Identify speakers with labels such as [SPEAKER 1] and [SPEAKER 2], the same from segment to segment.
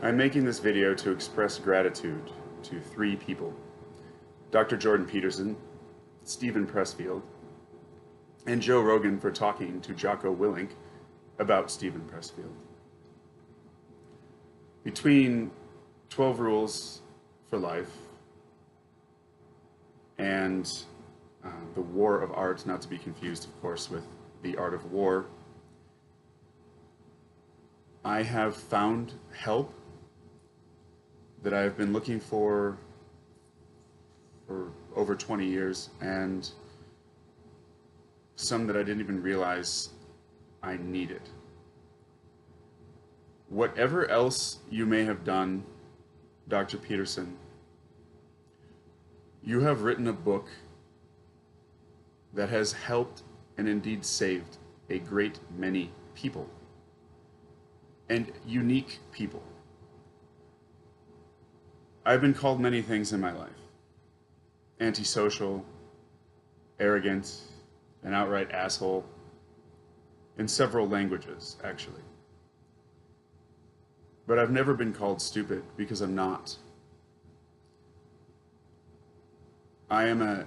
[SPEAKER 1] I'm making this video to express gratitude to three people: Dr. Jordan Peterson, Stephen Pressfield, and Joe Rogan for talking to Jocko Willink about Stephen Pressfield. Between 12 Rules for Life and The War of Art, not to be confused, of course, with The Art of War, I have found help that I've been looking for over 20 years, and some that I didn't even realize I needed. Whatever else you may have done, Dr. Peterson, you have written a book that has helped and indeed saved a great many people, and unique people. I've been called many things in my life: antisocial, arrogant, an outright asshole, in several languages, actually. But I've never been called stupid, because I'm not. I am a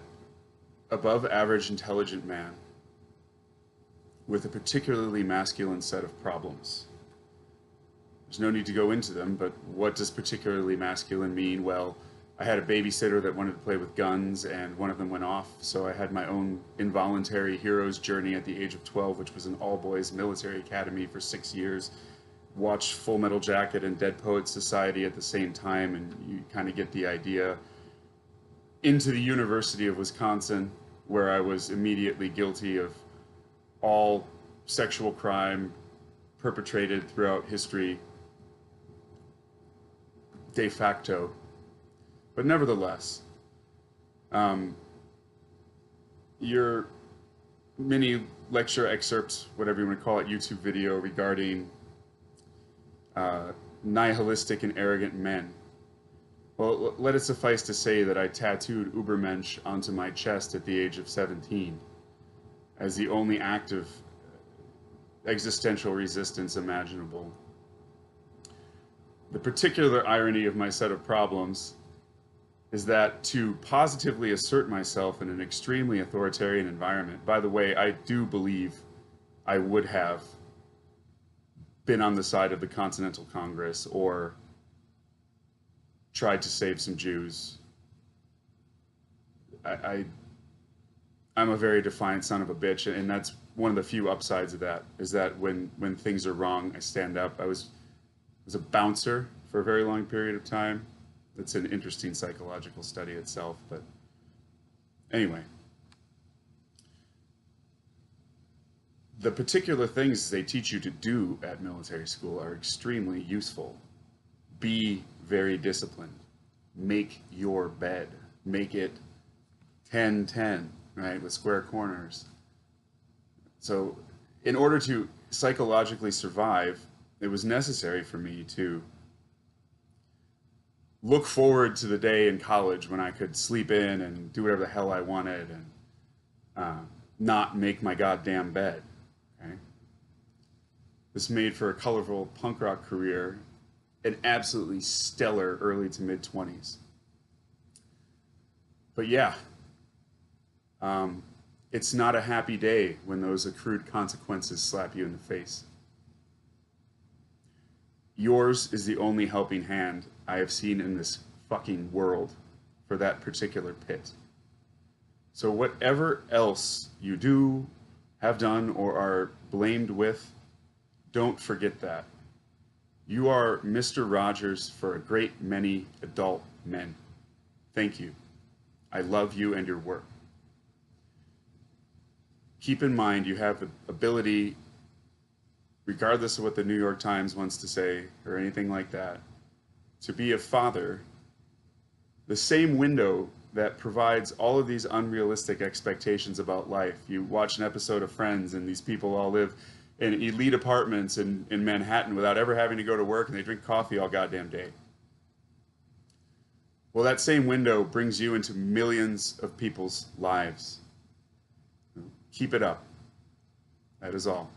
[SPEAKER 1] above average intelligent man with a particularly masculine set of problems. There's no need to go into them, but what does particularly masculine mean? Well, I had a babysitter that wanted to play with guns, and one of them went off, so I had my own involuntary hero's journey at the age of 12, which was an all-boys military academy for 6 years. Watched Full Metal Jacket and Dead Poets Society at the same time, and you kind of get the idea. Into the University of Wisconsin, where I was immediately guilty of all sexual crime perpetrated throughout history, de facto. But nevertheless, your mini lecture excerpt, whatever you want to call it, YouTube video regarding nihilistic and arrogant men. Well, let it suffice to say that I tattooed Ubermensch onto my chest at the age of 17 as the only act of existential resistance imaginable. The particular irony of my set of problems is that to positively assert myself in an extremely authoritarian environment — by the way, I do believe I would have been on the side of the Continental Congress or tried to save some Jews. I'm a very defiant son of a bitch, and that's one of the few upsides of that, is that when things are wrong, I stand up. I was a bouncer for a very long period of time. It's an interesting psychological study itself, but anyway. The particular things they teach you to do at military school are extremely useful. Be very disciplined. Make your bed. Make it 10-10, right, with square corners. So in order to psychologically survive, it was necessary for me to look forward to the day in college when I could sleep in and do whatever the hell I wanted and not make my goddamn bed. Okay? This made for a colorful punk rock career, an absolutely stellar early to mid-20s. But yeah, it's not a happy day when those accrued consequences slap you in the face. Yours is the only helping hand I have seen in this fucking world for that particular pit. So whatever else you do, have done, or are blamed with, don't forget that. You are Mr. Rogers for a great many adult men. Thank you. I love you and your work. Keep in mind you have the ability, regardless of what the New York Times wants to say or anything like that, to be a father. The same window that provides all of these unrealistic expectations about life. You watch an episode of Friends, and these people all live in elite apartments in Manhattan without ever having to go to work, and they drink coffee all goddamn day. Well, that same window brings you into millions of people's lives. Keep it up. That is all.